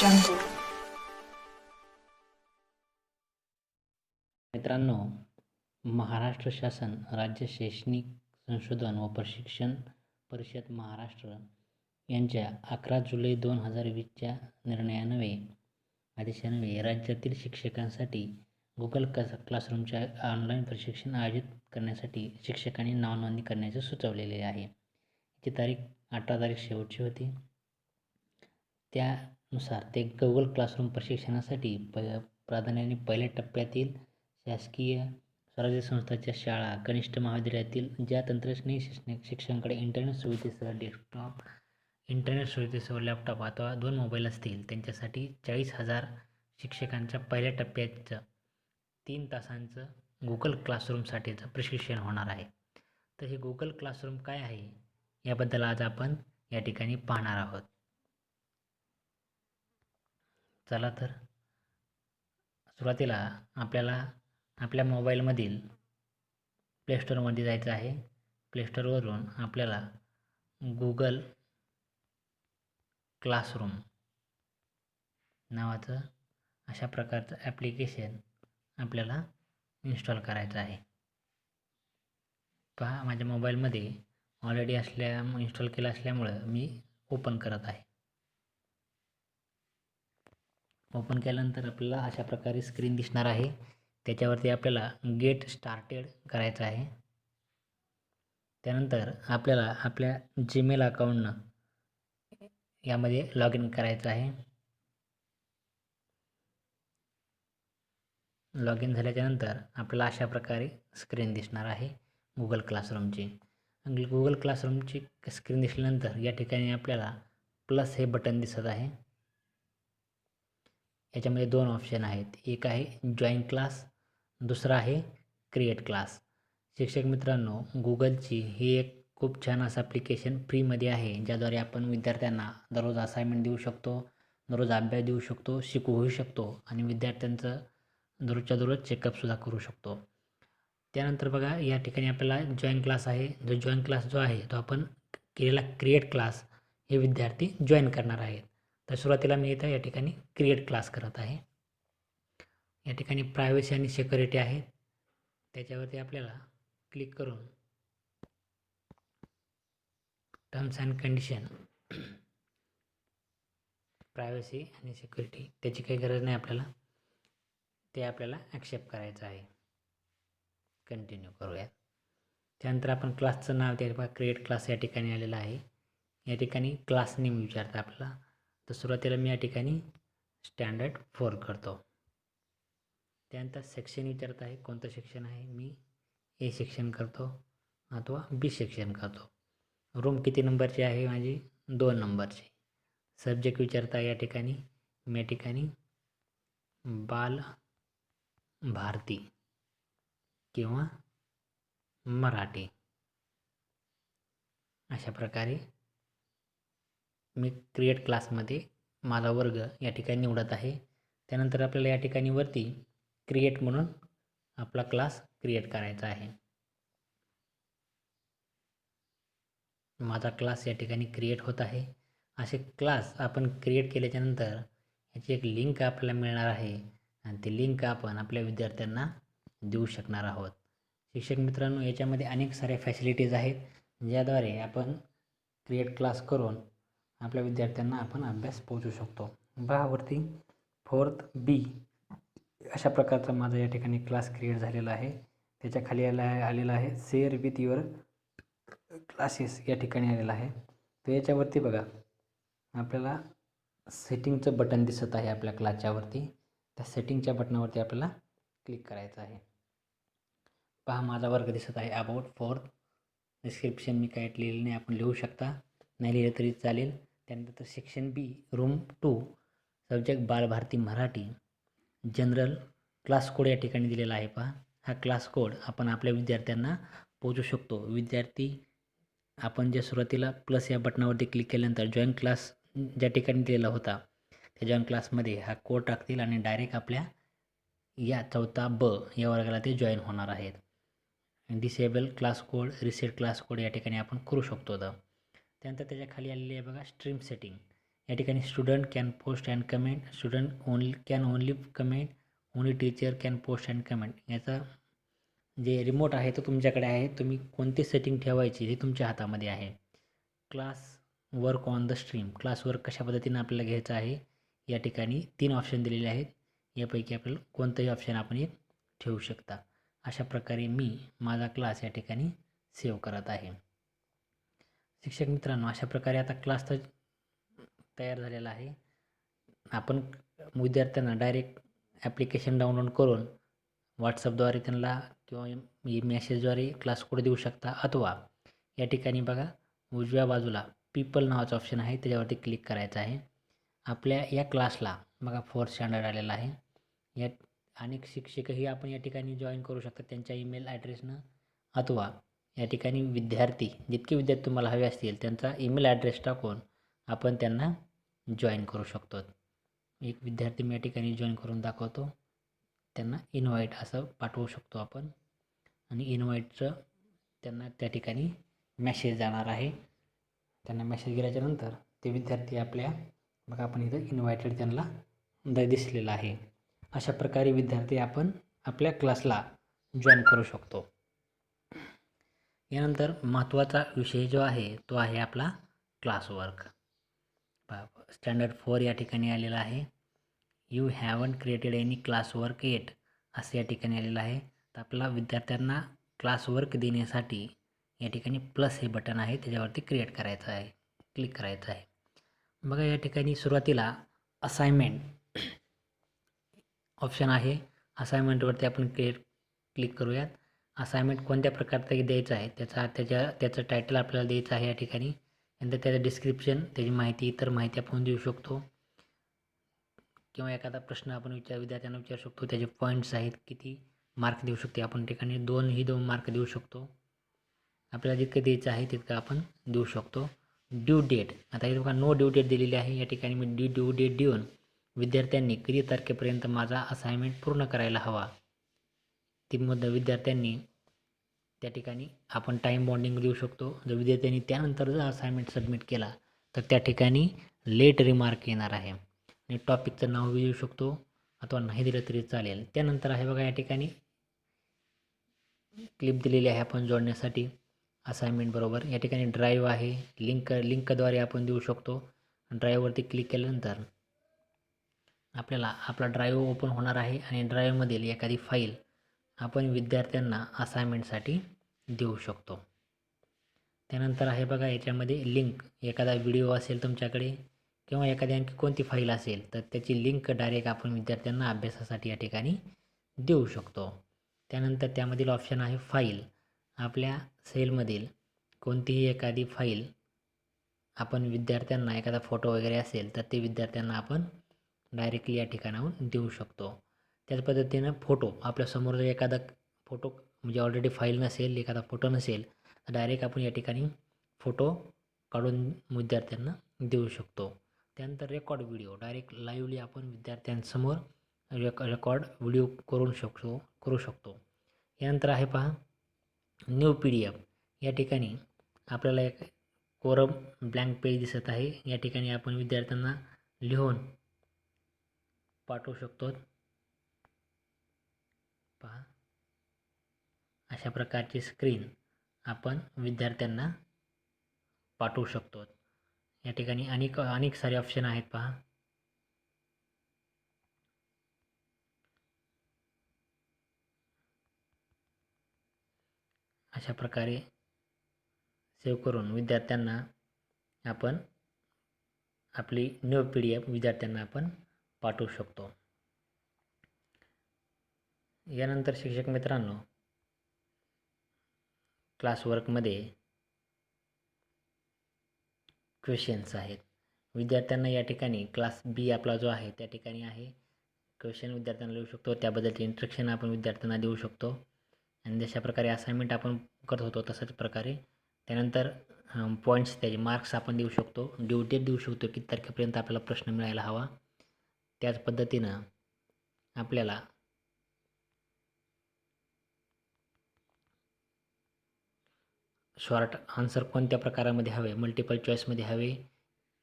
jungle. मित्रांनो, महाराष्ट्र शासन राज्य शैक्षणिक संशोधन व प्रशिक्षण परिषद महाराष्ट्र यांच्या 11 जुलै 2020च्या आदेशान्वये राज्यातील शिक्षकांसाठी गुगल क्लासरूमच्या ऑनलाईन प्रशिक्षण आयोजित करण्यासाठी शिक्षकांनी नावनोंदणी करण्याचे सुचवलेले आहे. याची तारीख 18 तारीख शेवटची होती. त्यानुसार ते गुगल क्लासरूम प्रशिक्षणासाठी प्राधान्याने पहिल्या टप्प्यातील शासकीय स्वराज्य संस्थांच्या शाळा, कनिष्ठ महाविद्यालयातील ज्या तंत्रज्ञान शिक्षकांकडे इंटरनेट सुविधेसह लॅपटॉप अथवा 2 मोबाईल असतील त्यांच्यासाठी 40,000 शिक्षकांच्या पहिल्या टप्प्याचं 3 तासांचं गुगल क्लासरूमसाठीचं प्रशिक्षण होणार आहे. तर हे गुगल क्लासरूम काय आहे याबद्दल आज आपण या ठिकाणी पाहणार आहोत. चला तर सुरुवातीला आपल्याला आपल्या मोबाईलमधील प्लेस्टोरमध्ये जायचं आहे. प्लेस्टोरवरून आपल्याला गुगल क्लासरूम नावाचं अशा प्रकारचं ॲप्लिकेशन आपल्याला इन्स्टॉल करायचं आहे. पहा, माझ्या मोबाईलमध्ये ऑलरेडी इन्स्टॉल केलं असल्यामुळं मी ओपन करत आहे. ओपन केल्यानंतर आपल्याला अशा प्रकारे स्क्रीन दिसणार आहे. त्याच्यावरती आपल्याला गेट स्टार्टेड करायचं आहे. त्यानंतर आपल्याला आपल्या जीमेल अकाउंटनं यामध्ये लॉग इन करायचं आहे. लॉग इन झाल्याच्यानंतर आपल्याला अशा प्रकारे स्क्रीन दिसणार आहे गुगल क्लासरूमची. गुगल क्लासरूमची स्क्रीन दिसल्यानंतर या ठिकाणी आपल्याला प्लस हे बटन दिसत आहे. याच्यामध्ये 2 ऑप्शन आहेत. एक आहे जॉईन क्लास, दुसरा आहे क्रिएट क्लास. शिक्षक मित्रांनो, गुगलची ही एक खूप छान असं ॲप्लिकेशन फ्रीमध्ये आहे, ज्याद्वारे आपण विद्यार्थ्यांना दररोज असाइनमेंट देऊ शकतो, दररोज अभ्यास देऊ शकतो, शिकवू शकतो आणि विद्यार्थ्यांचं दररोजच्या दररोज चेकअपसुद्धा करू शकतो. त्यानंतर बघा, या ठिकाणी आपल्याला जॉईन क्लास आहे. जॉईन क्लास जो आहे तो आपण केलेला क्रिएट क्लास हे विद्यार्थी जॉईन करणार आहेत. तर सुरुवातीला मी इथं या ठिकाणी क्रिएट क्लास करत आहे. या ठिकाणी प्रायव्हसी आणि सिक्युरिटी आहे, त्याच्यावरती आपल्याला क्लिक करून टर्म्स अँड कंडिशन, प्रायव्हसी आणि सिक्युरिटी त्याची काही गरज नाही आपल्याला, ते आपल्याला ॲक्सेप्ट करायचं आहे. कंटिन्यू करूयात. त्यानंतर आपण क्लासचं नाव त्या क्रिएट क्लास या ठिकाणी आलेलं आहे. या ठिकाणी क्लास नेम विचारतं आपल्याला. तर सुरुवातीला मी या ठिकाणी स्टँडर्ड 4 करतो. त्यानंतर सेक्शन विचारत आहे, कोणतं सेक्शन आहे. मी ए सेक्शन करतो अथवा बी सेक्शन करतो. रूम किती नंबरची आहे माझी? 2 नंबरची. सब्जेक्ट विचारता या ठिकाणी मी या ठिकाणी बाल भारती किंवा मराठी अशा प्रकारे मी क्रिएट क्लासमध्ये माझा वर्ग या ठिकाणी निवडत आहे. त्यानंतर आपल्याला या ठिकाणी वरती क्रिएट म्हणून आपला क्लास क्रिएट करायचा आहे. माझा क्लास या ठिकाणी क्रिएट होत आहे. असे क्लास आपण क्रिएट केल्याच्यानंतर याची एक लिंक आपल्याला मिळणार आहे आणि ती लिंक आपण आपल्या विद्यार्थ्यांना देऊ शकणार आहोत. शिक्षक मित्रांनो, याच्यामध्ये अनेक साऱ्या फॅसिलिटीज आहेत, ज्याद्वारे आपण क्रिएट क्लास करून आपल्या विद्यार्थ्यांना आपण अभ्यास पोहोचू शकतो. वरती 4th B अशा प्रकारचा माझा या ठिकाणी क्लास क्रिएट झालेला आहे. त्याच्या खाली आलेला आहे शेअर विथ युअर क्लासेस या ठिकाणी आलेला आहे. तर याच्यावरती बघा, आपल्याला सेटिंगचं बटन दिसत आहे आपल्या क्लासच्या वरती. त्या सेटिंगच्या बटनावरती आपल्याला क्लिक करायचं आहे. पहा, माझा वर्ग दिसत आहे. About 4th. डिस्क्रिप्शन मी काय लिहिलं नाही, आपण लिहू शकता, नाही लिहिलं तरी चालेल. त्यानंतर section B room 2 subject Balbharati Marathi. General class code या ठिकाणी दिलेला आहे. पहा, हा क्लास कोड आपण आपल्या विद्यार्थ्यांना पोहोचू शकतो. विद्यार्थी आपण जे सुरुवातीला प्लस या बटनावरती क्लिक केल्यानंतर जॉईन क्लास ज्या ठिकाणी दिलेला होता त्या जॉईन क्लासमध्ये हा कोड टाकतील आणि डायरेक्ट आपल्या या 4था ब या वर्गाला ते जॉईन होणार आहेत. Disable class code, reset class code या ठिकाणी आपण करू शकतो. त्यानंतर त्याच्या खाली आलेली आहे बघा स्ट्रीम सेटिंग. या ठिकाणी student can post and comment, student only comment, only teacher can post and comment. याचा जे रिमोट आहे तो तुमच्याकडे आहे, तुम्ही कोणती सेटिंग ठेवायची हे तुमच्या हातामध्ये आहे. Class work on the stream, class work कशा पद्धतीने आपल्याला घ्यायचं आहे. या ठिकाणी 3 ऑप्शन दिलेले आहेत, यापैकी आपल्याला कोणतंही ऑप्शन आपण एक ठेवू शकता. अशा प्रकारे मी माझा क्लास या ठिकाणी सेव्ह करत आहे. शिक्षक मित्रांनो, अशा प्रकारे आता क्लास तर तयार झालेला आहे. आपण विद्यार्थ्यांना डायरेक्ट ॲप्लिकेशन डाउनलोड करून व्हॉट्सअपद्वारे त्यांना किंवा मेसेजद्वारे क्लास कोड देऊ शकता, अथवा या ठिकाणी बघा उजव्या बाजूला पीपल नावाचं ऑप्शन आहे, त्याच्यावरती क्लिक करायचं आहे. आपल्या या क्लासला बघा 4th स्टँडर्ड आलेला आहे. यात अनेक शिक्षकही आपण या ठिकाणी जॉईन करू शकतात त्यांच्या ईमेल ॲड्रेसनं, अथवा या ठिकाणी विद्यार्थी जितके विद्यार्थी तुम्हाला हवे असतील त्यांचा ईमेल ॲड्रेस टाकून आपण त्यांना जॉईन करू शकतो. एक विद्यार्थी मी या ठिकाणी जॉईन करून दाखवतो. त्यांना इन्व्हाइट असं पाठवू शकतो आपण, आणि इन्व्हाइटचं त्यांना त्या ठिकाणी मेसेज जाणार आहे. त्यांना मेसेज गेल्याच्यानंतर ते विद्यार्थी आपल्या बघा आपण इथं इन्व्हायटेड त्यांना दिसलेलं आहे. अशा प्रकारे विद्यार्थी आपण आपल्या क्लासला जॉईन करू शकतो. यानंतर महत्त्वाचा विषय जो आहे तो आहे आपला क्लासवर्क. स्टँडर्ड 4 या ठिकाणी आलेला आहे. You haven't created any classwork eight असं या ठिकाणी आलेलं आहे. तर आपल्याला विद्यार्थ्यांना क्लासवर्क देण्यासाठी या ठिकाणी प्लस हे बटन आहे, त्याच्यावरती क्रिएट करायचं आहे, क्लिक करायचं आहे. बघा या ठिकाणी सुरुवातीला असाइनमेंट ऑप्शन आहे. असाइनमेंटवरती आपण क्लिक करूयात. असाइनमेंट कोणत्या प्रकारचं द्यायचं आहे त्याचं टायटल आपल्याला द्यायचं आहे या ठिकाणी. नंतर त्याचं डिस्क्रिप्शन, त्याची माहिती, इतर माहिती आपण देऊ शकतो, किंवा एखादा प्रश्न आपण विद्यार्थ्यांना विचारू शकतो. त्याचे पॉईंट्स आहेत, किती मार्क देऊ शकतो आपण ठिकाणी 2 मार्क देऊ शकतो. आपल्याला जितकं द्यायचं आहे तितकं आपण देऊ शकतो. ड्यू डेट, आता हे बघा नो ड्यू डेट दिलेली आहे. या ठिकाणी मी ड्यू डेट देऊन विद्यार्थ्यांनी किती तारखेपर्यंत माझा असाइनमेंट पूर्ण करायला हवा ती मुद्दा विद्यार्थ्यांनी त्या ठिकाणी आपण टाईम बॉन्डिंग देऊ शकतो. जर विद्यार्थ्यांनी त्यानंतर जर असाइनमेंट सबमिट केला तर त्या ठिकाणी लेट रिमार्क येणार आहे, आणि टॉपिकचं नाव देऊ शकतो, अथवा नाही दिलं तरी चालेल. त्यानंतर आहे बघा या ठिकाणी क्लिप दिलेली आहे आपण जोडण्यासाठी असाइनमेंट बरोबर. या ठिकाणी ड्राईव्ह आहे, लिंकद्वारे आपण देऊ शकतो. ड्राईव्हवरती क्लिक केल्यानंतर आपल्याला आपला ड्राईव्ह ओपन होणार आहे, आणि ड्राईव्हमधील एखादी फाईल आपण विद्यार्थ्यांना असाइनमेंटसाठी देऊ शकतो. त्यानंतर आहे बघा याच्यामध्ये लिंक, एखादा व्हिडिओ असेल तुमच्याकडे किंवा एखादी आणखी कोणती फाईल असेल तर त्याची लिंक डायरेक्ट आपण विद्यार्थ्यांना अभ्यासासाठी या ठिकाणी देऊ शकतो. त्यानंतर त्यामधील ऑप्शन आहे फाईल. आपल्या सेलमधील कोणतीही एखादी फाईल आपण विद्यार्थ्यांना, एखादा फोटो वगैरे असेल तर ते विद्यार्थ्यांना आपण डायरेक्टली या ठिकाणाहून देऊ शकतो. त्याच पद्धतीनं फोटो, आपल्यासमोर जर एखादा फोटो म्हणजे ऑलरेडी फाईल नसेल, एखादा फोटो नसेल तर डायरेक्ट आपण या ठिकाणी फोटो काढून विद्यार्थ्यांना देऊ शकतो. त्यानंतर रेकॉर्ड व्हिडिओ, डायरेक्ट लाईव्हली आपण विद्यार्थ्यांसमोर रेकॉर्ड व्हिडिओ करू शकतो. यानंतर आहे पहा न्यू PDF. या ठिकाणी आपल्याला एक कोरम ब्लँक पेज दिसत आहे. या ठिकाणी आपण विद्यार्थ्यांना लिहून पाठवू शकतो. पहा अशा प्रकारची स्क्रीन आपण विद्यार्थ्यांना पाठवू शकतो. या ठिकाणी अनेक सारे ऑप्शन आहेत पहा. अशा प्रकारे सेव्ह करून विद्यार्थ्यांना आपण आपली न्यू PDF विद्यार्थ्यांना आपण पाठवू शकतो. यानंतर शिक्षक मित्रांनो, क्लासवर्कमध्ये क्वेश्चन्स आहेत. विद्यार्थ्यांना या ठिकाणी क्लास B आपला जो आहे त्या ठिकाणी आहे. क्वेश्चन विद्यार्थ्यांना लिहू शकतो, त्याबद्दलचे इन्स्ट्रक्शन आपण विद्यार्थ्यांना देऊ शकतो, आणि जशा प्रकारे असाइनमेंट आपण करत होतो तशाच प्रकारे. त्यानंतर पॉईंट्स, त्याचे मार्क्स आपण देऊ शकतो, ड्यू डेट देऊ शकतो, किती तारखेपर्यंत आपल्याला प्रश्न मिळायला हवा. त्याच पद्धतीनं आपल्याला शॉर्ट आन्सर कोणत्या प्रकारामध्ये हवे, मल्टिपल चॉईसमध्ये हवे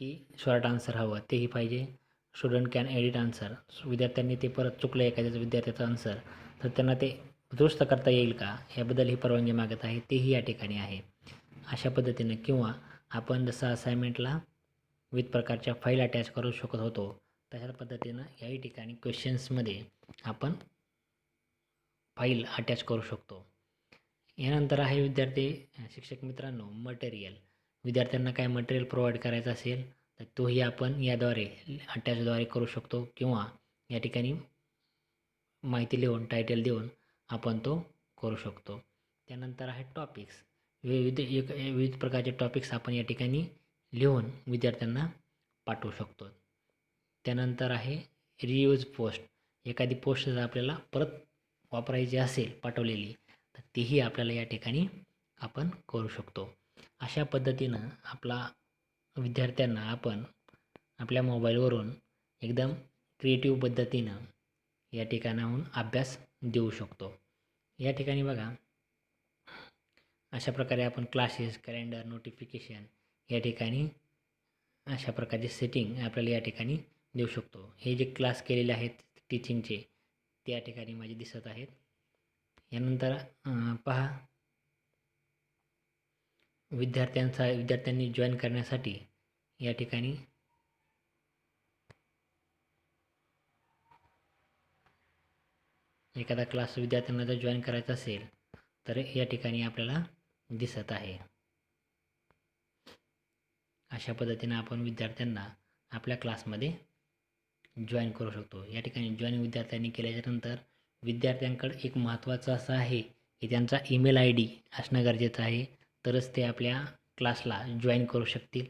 की शॉर्ट आन्सर हवं तेही पाहिजे. स्टुडंट कॅन एडिट आन्सर, विद्यार्थ्यांनी ते परत चुकलं एखाद्याचं विद्यार्थ्याचं आन्सर तर त्यांना ते दुरुस्त करता येईल का याबद्दल ही परवानगी मागत आहे, तेही या ठिकाणी आहे. अशा पद्धतीने किंवा आपण जसं असाइनमेंटला विविध प्रकारच्या फाईल अटॅच करू शकत होतो तशाच पद्धतीनं याही ठिकाणी क्वेश्चन्समध्ये आपण फाईल अटॅच करू शकतो. यानंतर आहे विद्यार्थी शिक्षक मित्रांनो मटेरियल. विद्यार्थ्यांना काय मटेरियल प्रोव्हाइड करायचं असेल तर तोही आपण याद्वारे अटॅचद्वारे करू शकतो किंवा या ठिकाणी माहिती लिहून टायटल देऊन आपण तो करू शकतो. त्यानंतर आहे टॉपिक्स. विविध प्रकारचे टॉपिक्स आपण या ठिकाणी लिहून विद्यार्थ्यांना पाठवू शकतो. त्यानंतर आहे रियूज पोस्ट. एखादी पोस्ट जर आपल्याला परत वापरायची असेल पाठवलेली तर तीही आपल्याला या ठिकाणी आपण करू शकतो. अशा पद्धतीनं विद्यार्थ्यांना आपण आपल्या मोबाईलवरून एकदम क्रिएटिव्ह पद्धतीनं या ठिकाणाहून अभ्यास देऊ शकतो. या ठिकाणी बघा अशा प्रकारे आपण क्लासेस, कॅलेंडर, नोटिफिकेशन या ठिकाणी अशा प्रकारचे सेटिंग आपल्याला या ठिकाणी देऊ शकतो. हे जे क्लास केलेले आहेत टीचिंगचे ते या ठिकाणी माझे दिसत आहेत. यानंतर पहा विद्यार्थ्यांनी जॉईन करण्यासाठी या ठिकाणी एखादा क्लास विद्यार्थ्यांना जर जॉईन करायचा असेल तर या ठिकाणी आपल्याला दिसत आहे. अशा पद्धतीने आपण विद्यार्थ्यांना आपल्या क्लासमध्ये जॉईन करू शकतो. या ठिकाणी जॉईन विद्यार्थ्यांनी केल्याच्यानंतर विद्यार्थ्यांकडे एक महत्त्वाचं असं आहे की त्यांचा ईमेल ID असणं गरजेचं आहे, तरच ते आपल्या क्लासला जॉईन करू शकतील.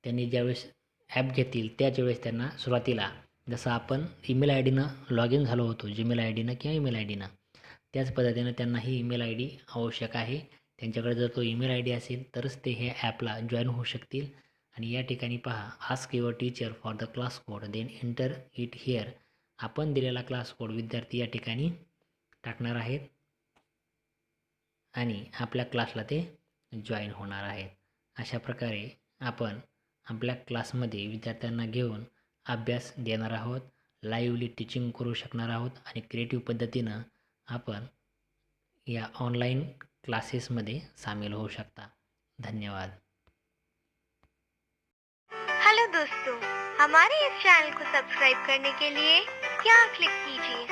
त्यांनी ज्यावेळेस ॲप घेतील त्याच वेळेस त्यांना सुरुवातीला जसं आपण ईमेल IDनं लॉग इन झालो होतो जीमेल IDनं किंवा ईमेल IDनं त्याच पद्धतीनं त्यांनाही ईमेल ID आवश्यक आहे. त्यांच्याकडे जर तो ईमेल ID असेल तरच ते हे ॲपला जॉईन होऊ शकतील. आणि या ठिकाणी पहा ask your teacher for the class code then enter it here. आपण दिलेला क्लास कोड विद्यार्थी या ठिकाणी टाकणार आहेत आणि आपल्या क्लासला ते जॉईन होणार आहेत. अशा प्रकारे आपण आपल्या क्लासमध्ये विद्यार्थ्यांना घेऊन अभ्यास देणार आहोत, लाईव्हली टीचिंग करू शकणार आहोत आणि क्रिएटिव्ह पद्धतीनं आपण या ऑनलाईन क्लासेसमध्ये सामील होऊ शकता. धन्यवाद. हेलो दोस्तों, हमारे इस चैनल को सब्सक्राइब करने के लिए यहाँ क्लिक कीजिए